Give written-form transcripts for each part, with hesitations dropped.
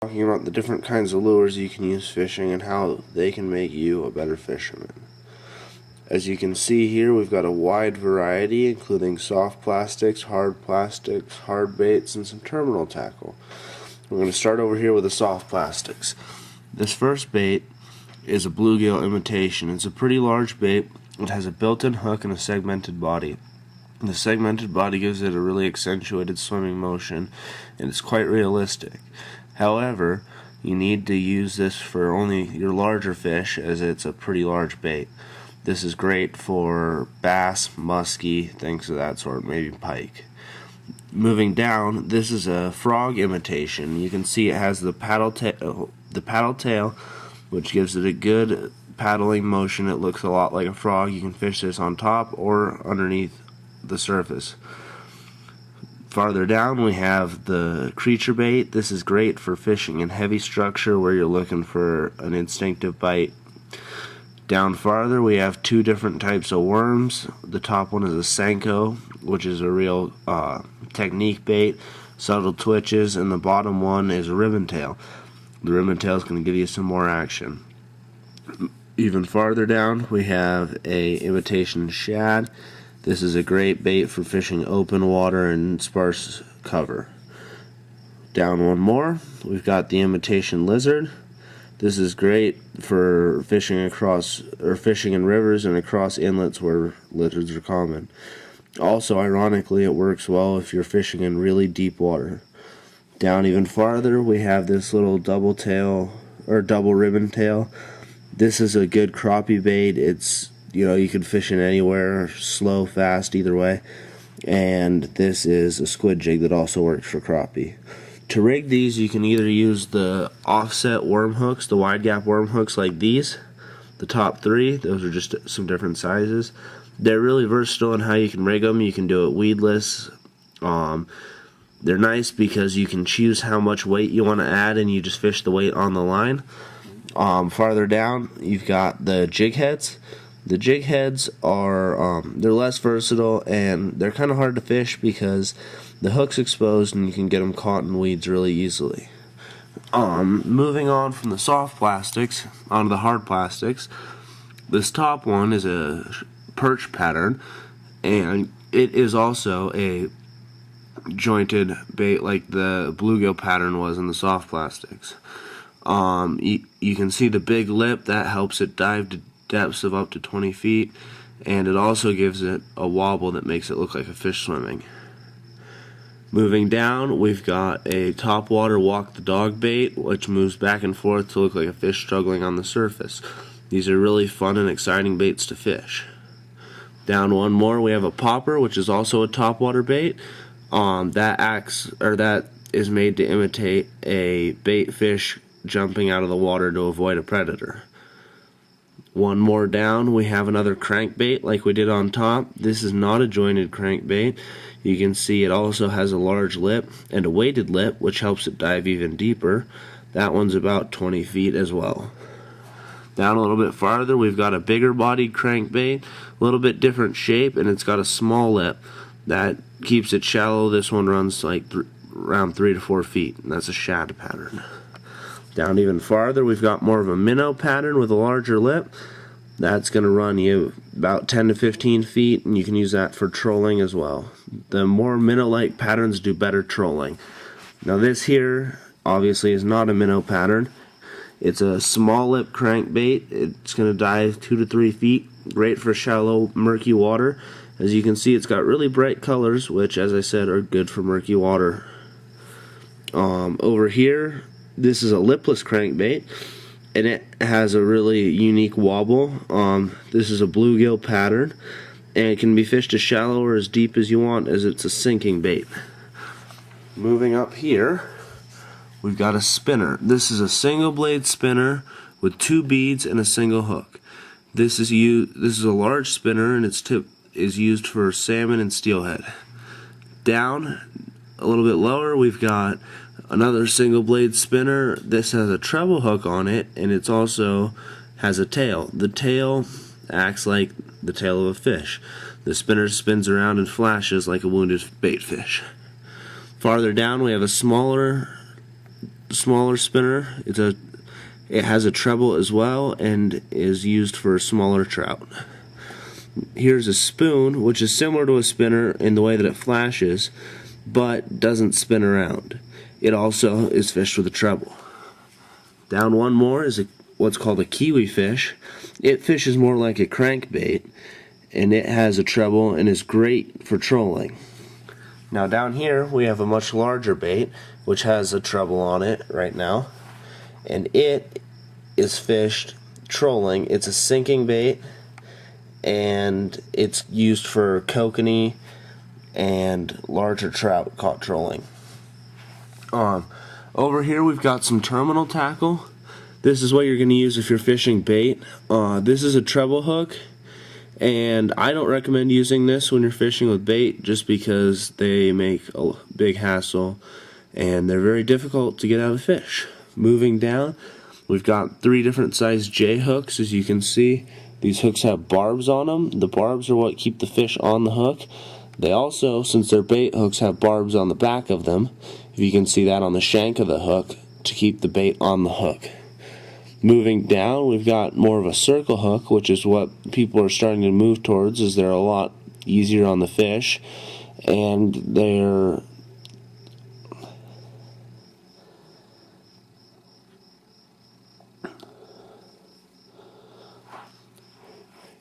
Talking about the different kinds of lures you can use fishing and how they can make you a better fisherman. As you can see here, we've got a wide variety, including soft plastics, hard baits, and some terminal tackle. We're going to start over here with the soft plastics. This first bait is a bluegill imitation. It's a pretty large bait. It has a built-in hook and a segmented body. The segmented body gives it a really accentuated swimming motion, and it's quite realistic. However, you need to use this for only your larger fish, as it's a pretty large bait. This is great for bass, muskie, things of that sort, maybe pike. Moving down, this is a frog imitation. You can see it has the paddle tail, which gives it a good paddling motion. It looks a lot like a frog. You can fish this on top or underneath the surface. Farther down we have the creature bait. This is great for fishing in heavy structure where you're looking for an instinctive bite. Down farther we have two different types of worms. The top one is a Senko, which is a real technique bait, subtle twitches, and the bottom one is a ribbon tail. The ribbon tail is going to give you some more action. Even farther down we have a imitation shad. This is a great bait for fishing open water and sparse cover. Down one more, we've got the imitation lizard. This is great for fishing in rivers and across inlets where lizards are common. Also, ironically, it works well if you're fishing in really deep water. Down even farther, we have this little double ribbon tail. This is a good crappie bait. You can fish in anywhere, slow, fast, either way. And this is a squid jig that also works for crappie. To rig these, you can either use the offset worm hooks, the wide gap worm hooks like these. The top three, those are just some different sizes. They're really versatile in how you can rig them. You can do it weedless. They're nice because you can choose how much weight you want to add and you just fish the weight on the line. Farther down, you've got the jig heads. The jig heads are they're less versatile and they're kind of hard to fish because the hook's exposed and you can get them caught in weeds really easily. Moving on from the soft plastics onto the hard plastics, this top one is a perch pattern, and it is also a jointed bait like the bluegill pattern was in the soft plastics. You can see the big lip that helps it dive to depths of up to 20 feet, and it also gives it a wobble that makes it look like a fish swimming. Moving down, we've got a topwater walk the dog bait, which moves back and forth to look like a fish struggling on the surface. These are really fun and exciting baits to fish. Down one more, we have a popper, which is also a topwater bait. That is made to imitate a bait fish jumping out of the water to avoid a predator. One more down, we have another crankbait like we did on top. This is not a jointed crankbait. You can see it also has a large lip and a weighted lip, which helps it dive even deeper. That one's about 20 feet as well. Down a little bit farther, we've got a bigger bodied crankbait, a little bit different shape, and it's got a small lip that keeps it shallow. This one runs like around 3 to 4 feet, and that's a shad pattern. Down even farther, we've got more of a minnow pattern with a larger lip. That's going to run you about 10 to 15 feet, and you can use that for trolling as well. The more minnow-like patterns do better trolling. Now this here, obviously, is not a minnow pattern. It's a small lip crankbait. It's going to dive 2 to 3 feet. Great for shallow, murky water. As you can see, it's got really bright colors, which, as I said, are good for murky water. Over here, this is a lipless crankbait, and it has a really unique wobble. This is a bluegill pattern, and it can be fished as shallow or as deep as you want, as it's a sinking bait. Moving up here, we've got a spinner. This is a single blade spinner with 2 beads and a single hook. This is a large spinner, and its tip is used for salmon and steelhead. Down a little bit lower, we've got another single blade spinner. This has a treble hook on it, and it also has a tail. The tail acts like the tail of a fish. The spinner spins around and flashes like a wounded bait fish. Farther down, we have a smaller smaller spinner. It has a treble as well and is used for smaller trout. Here's a spoon, which is similar to a spinner in the way that it flashes, but doesn't spin around. It also is fished with a treble. Down one more is what's called a kiwi fish. It fishes more like a crankbait, and it has a treble and is great for trolling. Now down here we have a much larger bait, which has a treble on it right now, and it is fished trolling. It's a sinking bait, and it's used for kokanee and larger trout caught trolling. Over here we've got some terminal tackle. This is what you're going to use if you're fishing bait. This is a treble hook, and I don't recommend using this when you're fishing with bait just because they make a big hassle and they're very difficult to get out of the fish. Moving down, we've got 3 different size J hooks. As you can see, these hooks have barbs on them. The barbs are what keep the fish on the hook. They also, since they're bait hooks, have barbs on the back of them. If you can see that on the shank of the hook to keep the bait on the hook. Moving down, we've got more of a circle hook, which is what people are starting to move towards, as they're a lot easier on the fish, and they're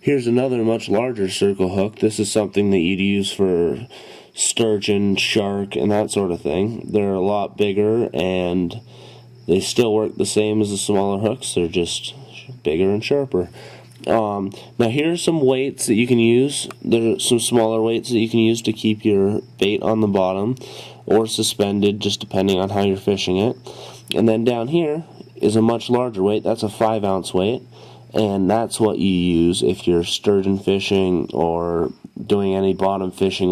here's another much larger circle hook. This is something that you'd use for sturgeon, shark, and that sort of thing. They're a lot bigger, and they still work the same as the smaller hooks. They're just bigger and sharper. Now here's some weights that you can use. There are some smaller weights that you can use to keep your bait on the bottom or suspended, just depending on how you're fishing it. And then down here is a much larger weight. That's a 5-ounce weight, and that's what you use if you're sturgeon fishing or doing any bottom fishing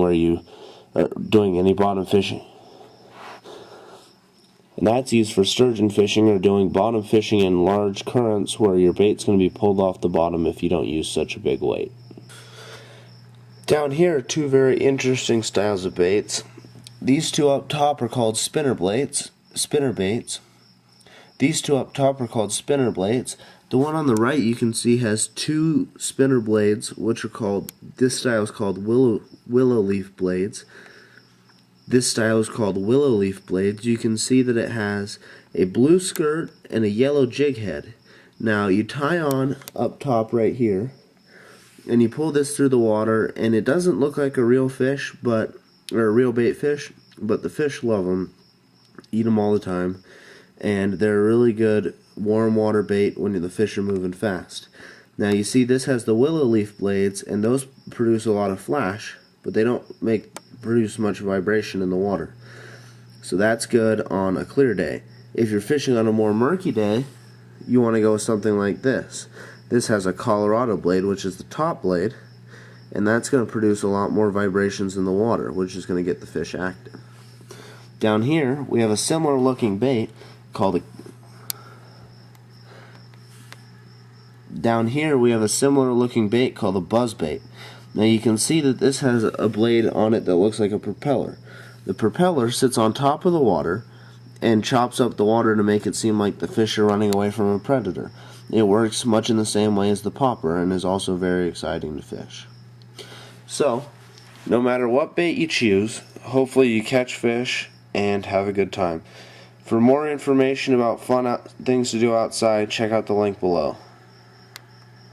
And that's used for sturgeon fishing or doing bottom fishing in large currents where your bait's going to be pulled off the bottom if you don't use such a big weight. Down here are 2 very interesting styles of baits. These 2 up top are called spinner baits. These 2 up top are called spinner blades. The one on the right you can see has 2 spinner blades, which are called, this style is called willow leaf blades. This style is called willow leaf blades. You can see that it has a blue skirt and a yellow jig head. Now you tie on up top right here, and you pull this through the water, and it doesn't look like a real fish, or a real bait fish, but the fish love them, eat them all the time, and they're a really good warm water bait when the fish are moving fast. Now you see this has the willow leaf blades, and those produce a lot of flash, but they don't produce much vibration in the water. So that's good on a clear day. If you're fishing on a more murky day, you want to go with something like this. This has a Colorado blade, which is the top blade, and that's going to produce a lot more vibrations in the water, which is going to get the fish active. Down here we have a similar looking bait called a buzz bait. Now you can see that this has a blade on it that looks like a propeller. The propeller sits on top of the water and chops up the water to make it seem like the fish are running away from a predator. It works much in the same way as the popper and is also very exciting to fish. So, no matter what bait you choose, hopefully you catch fish and have a good time. For more information about fun things to do outside, check out the link below.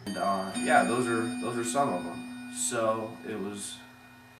And yeah, those are some of them. So it was